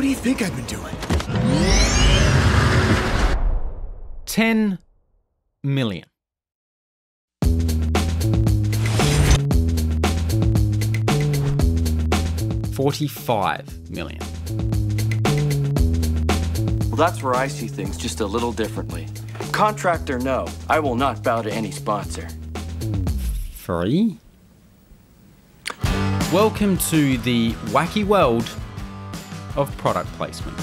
do you think I've been doing? 10 million. $45 million. Well, that's where I see things just a little differently. Contractor, no. I will not bow to any sponsor. Free? Welcome to the wacky world of product placement.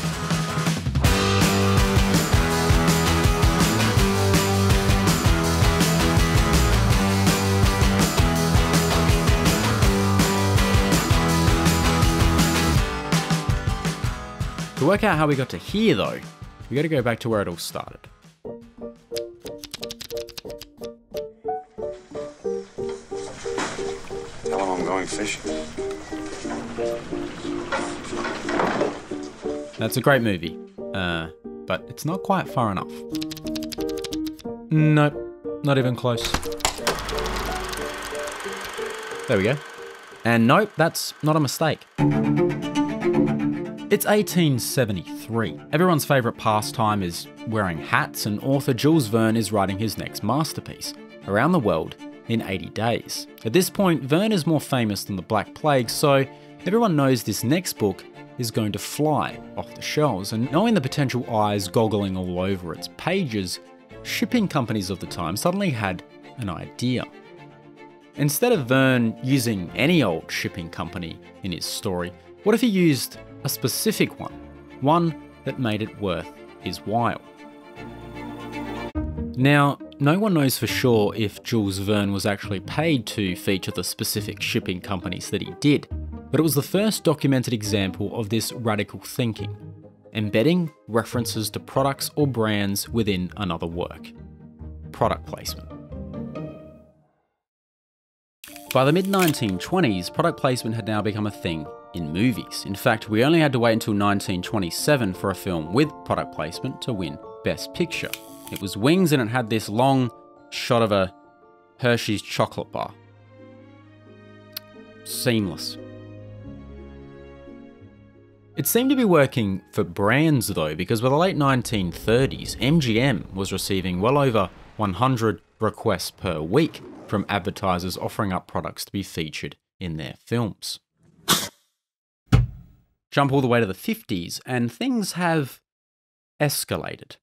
To work out how we got to here, though, we got to go back to where it all started. Tell him I'm going fishing. That's a great movie, but it's not quite far enough. Nope, not even close. There we go. And nope, that's not a mistake. It's 1873. Everyone's favourite pastime is wearing hats, and author Jules Verne is writing his next masterpiece, Around the World in 80 Days. At this point, Verne is more famous than the Black Plague, so everyone knows this next book is going to fly off the shelves, and knowing the potential eyes goggling all over its pages, shipping companies of the time suddenly had an idea. Instead of Verne using any old shipping company in his story, what if he used a specific one that made it worth his while? Now, no one knows for sure if Jules Verne was actually paid to feature the specific shipping companies that he did, but it was the first documented example of this radical thinking, embedding references to products or brands within another work. Product placement. By the mid-1920s, product placement had now become a thing in movies. In fact, we only had to wait until 1927 for a film with product placement to win Best Picture. It was Wings, and it had this long shot of a Hershey's chocolate bar. Seamless. It seemed to be working for brands though, because by the late 1930s, MGM was receiving well over 100 requests per week from advertisers offering up products to be featured in their films. Jump all the way to the 50s, and things have escalated.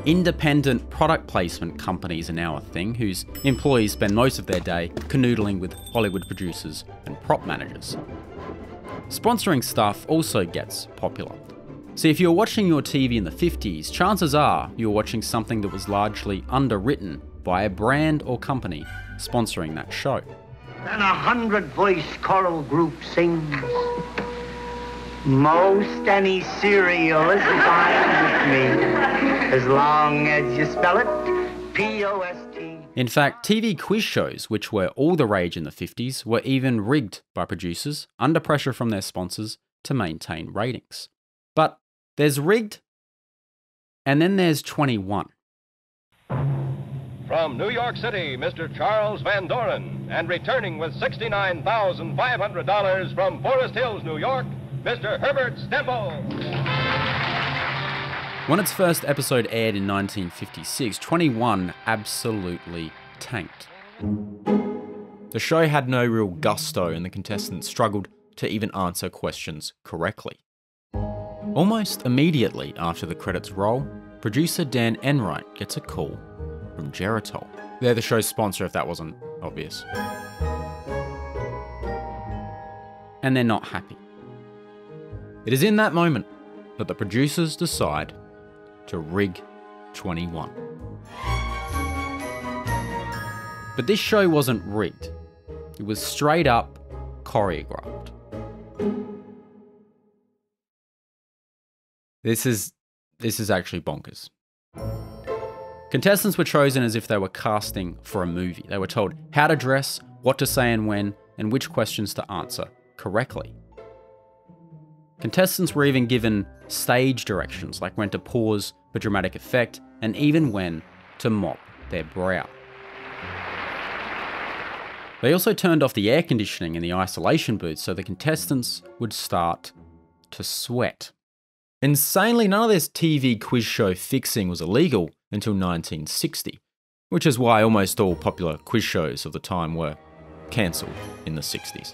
Independent product placement companies are now a thing, whose employees spend most of their day canoodling with Hollywood producers and prop managers. Sponsoring stuff also gets popular. See, if you're watching your TV in the 50s, chances are you're watching something that was largely underwritten by a brand or company sponsoring that show. Then 100-voice choral group sings, "Most any cereal is fine with me, as long as you spell it P-O-S-T." In fact, TV quiz shows, which were all the rage in the 50s, were even rigged by producers under pressure from their sponsors to maintain ratings. But there's rigged, and then there's 21. From New York City, Mr. Charles Van Doren, and returning with $69,500 from Forest Hills, New York, Mr. Herbert Stempel. When its first episode aired in 1956, 21 absolutely tanked. The show had no real gusto, and the contestants struggled to even answer questions correctly. Almost immediately after the credits roll, producer Dan Enright gets a call from Chateau. They're the show's sponsor, if that wasn't obvious. And they're not happy. It is in that moment that the producers decide to rig 21. But this show wasn't rigged. It was straight up choreographed. This is actually bonkers. Contestants were chosen as if they were casting for a movie. They were told how to dress, what to say and when, and which questions to answer correctly. Contestants were even given stage directions, like when to pause for dramatic effect, and even when to mop their brow. They also turned off the air conditioning in the isolation booth so the contestants would start to sweat. Insanely, none of this TV quiz show fixing was illegal until 1960, which is why almost all popular quiz shows of the time were cancelled in the 60s.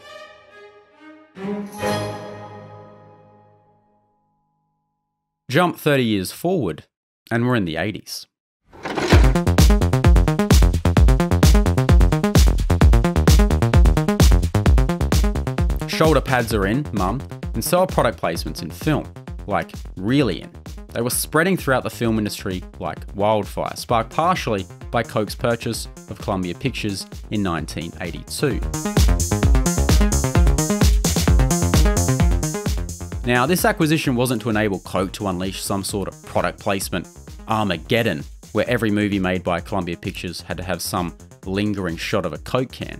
Jump 30 years forward, and we're in the 80s. Shoulder pads are in, mum, and so are product placements in film, like really in. They were spreading throughout the film industry like wildfire, sparked partially by Coke's purchase of Columbia Pictures in 1982. Now, this acquisition wasn't to enable Coke to unleash some sort of product placement Armageddon, where every movie made by Columbia Pictures had to have some lingering shot of a Coke can.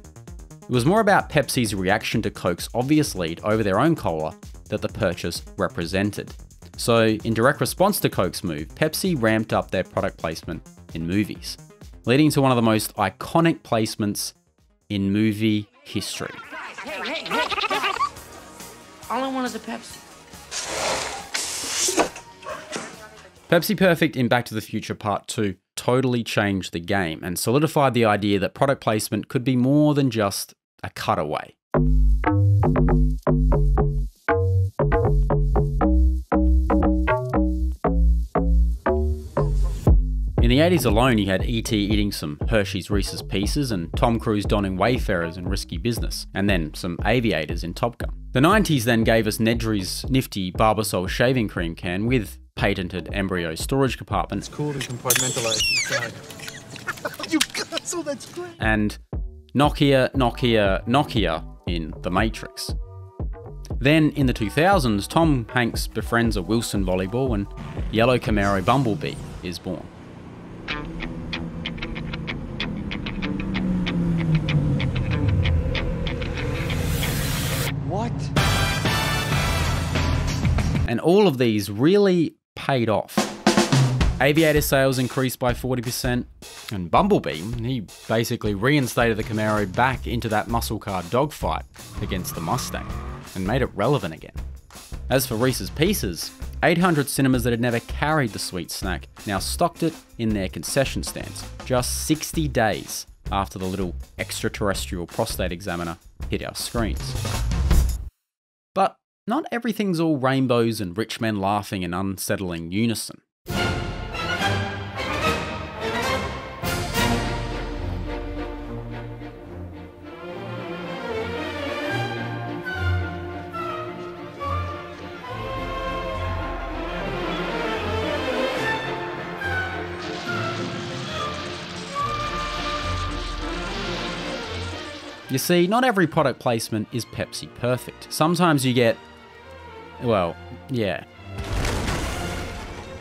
It was more about Pepsi's reaction to Coke's obvious lead over their own cola that the purchase represented. So, in direct response to Coke's move, Pepsi ramped up their product placement in movies, leading to one of the most iconic placements in movie history. Hey. All I want is a Pepsi. Pepsi Perfect in Back to the Future Part 2 totally changed the game and solidified the idea that product placement could be more than just a cutaway. In the 80s alone, you had E.T. eating some Hershey's Reese's Pieces and Tom Cruise donning Wayfarers in Risky Business, and then some aviators in Top Gun. The 90s then gave us Nedry's nifty Barbasol shaving cream can with patented embryo storage compartment. It's cool and compartmentalized inside. You guzzle, that's great. And Nokia in The Matrix. Then, in the 2000s, Tom Hanks befriends a Wilson volleyball and Yellow Camaro Bumblebee is born. What? And all of these really paid off. Aviator sales increased by 40%, and Bumblebee, he basically reinstated the Camaro back into that muscle car dogfight against the Mustang, and made it relevant again. As for Reese's Pieces, 800 cinemas that had never carried the sweet snack now stocked it in their concession stands, just 60 days after the little extraterrestrial prostate examiner hit our screens. But not everything's all rainbows and rich men laughing in unsettling unison. You see, not every product placement is Pepsi perfect. Sometimes you get, well, yeah.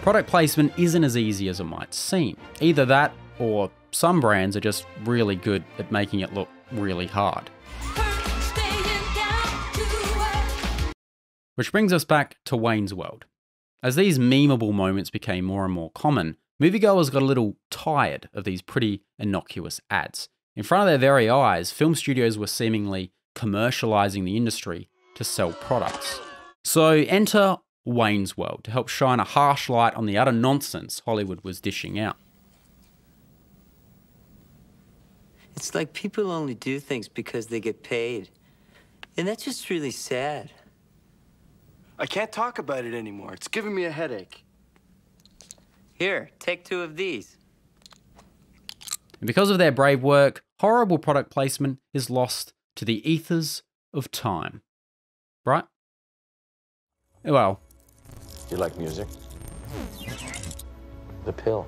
Product placement isn't as easy as it might seem. Either that, or some brands are just really good at making it look really hard. Which brings us back to Wayne's World. As these memeable moments became more and more common, moviegoers got a little tired of these pretty innocuous ads. In front of their very eyes, film studios were seemingly commercializing the industry to sell products. So enter Wayne's World to help shine a harsh light on the utter nonsense Hollywood was dishing out. It's like people only do things because they get paid. And that's just really sad. I can't talk about it anymore. It's giving me a headache. Here, take 2 of these. And because of their brave work, horrible product placement is lost to the ethers of time. Right? Well. You like music? The pill.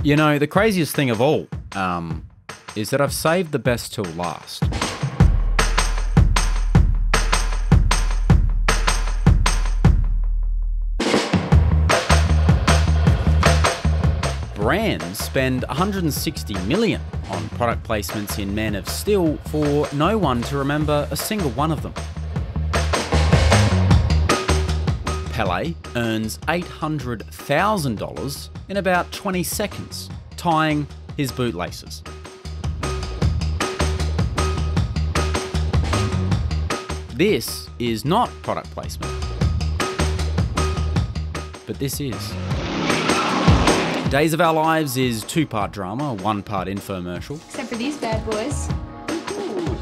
You know, the craziest thing of all, is that I've saved the best till last. Brands spend $160 million on product placements in Men of Steel for no one to remember a single one of them. Pele earns $800,000 in about 20 seconds, tying his bootlaces. This is not product placement, but this is. Days of Our Lives is 2-part drama, 1-part infomercial. Except for these bad boys.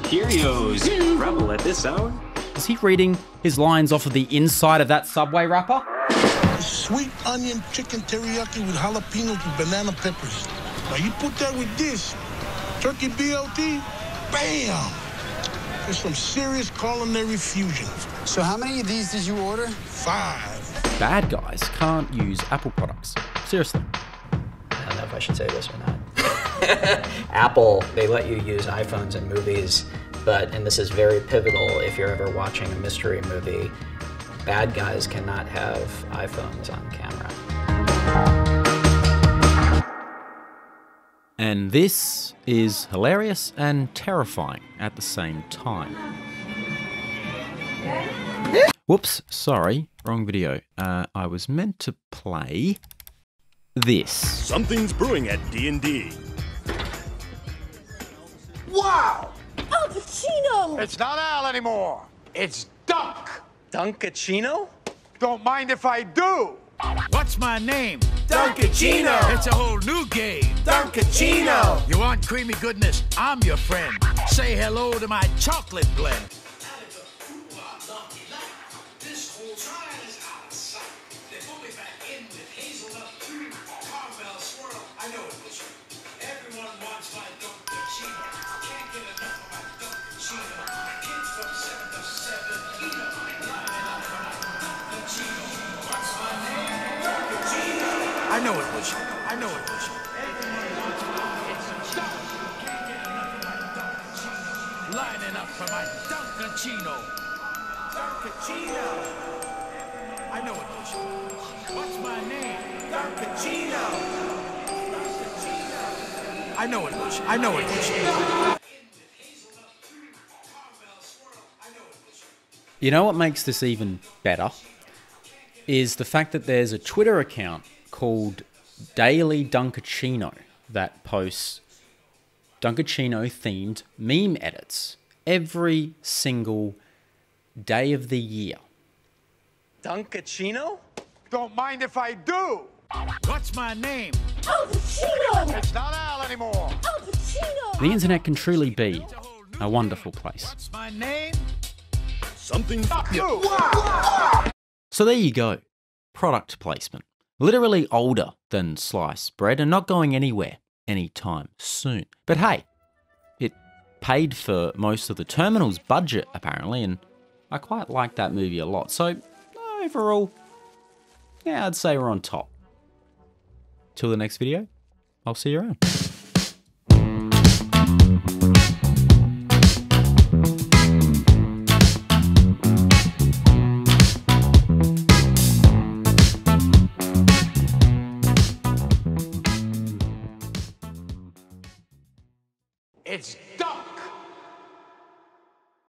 Cheerios. Rebel at this hour? Is he reading his lines off of the inside of that Subway wrapper? Sweet onion chicken teriyaki with jalapenos and banana peppers. Now you put that with this, turkey BLT, bam! There's some serious culinary fusion. So how many of these did you order? 5. Bad guys can't use Apple products. Seriously. I don't know if I should say this or not. Apple, they let you use iPhones in movies, and this is very pivotal if you're ever watching a mystery movie, bad guys cannot have iPhones on camera. And this is hilarious and terrifying at the same time. Whoops, sorry, wrong video. I was meant to play this. Something's brewing at D&D. Wow! Al Pacino! It's not Al anymore. It's Dunk. Dunkachino? Don't mind if I do. What's my name? Dunkachino. It's a whole new game. Dunkachino. You want creamy goodness? I'm your friend. Say hello to my chocolate blend. I know it was you. I know it was you. Lining up for my Dunkachino. Dunkachino. I know it was you. What's my name? Dunkachino. I know it was you. I know it was you. You know what makes this even better? Is the fact that there's a Twitter account called Daily Dunkachino that posts Dunkachino themed meme edits every single day of the year. Dunkachino? Don't mind if I do. What's my name? Al Pacino! It's not Al anymore. Al Pacino! The internet can truly be a wonderful place. What's my name? Something's So there you go. Product placement. Literally older than sliced bread and not going anywhere anytime soon. But hey, it paid for most of the terminal's budget apparently, and I quite like that movie a lot. So overall, yeah, I'd say we're on top. Till the next video, I'll see you around. It's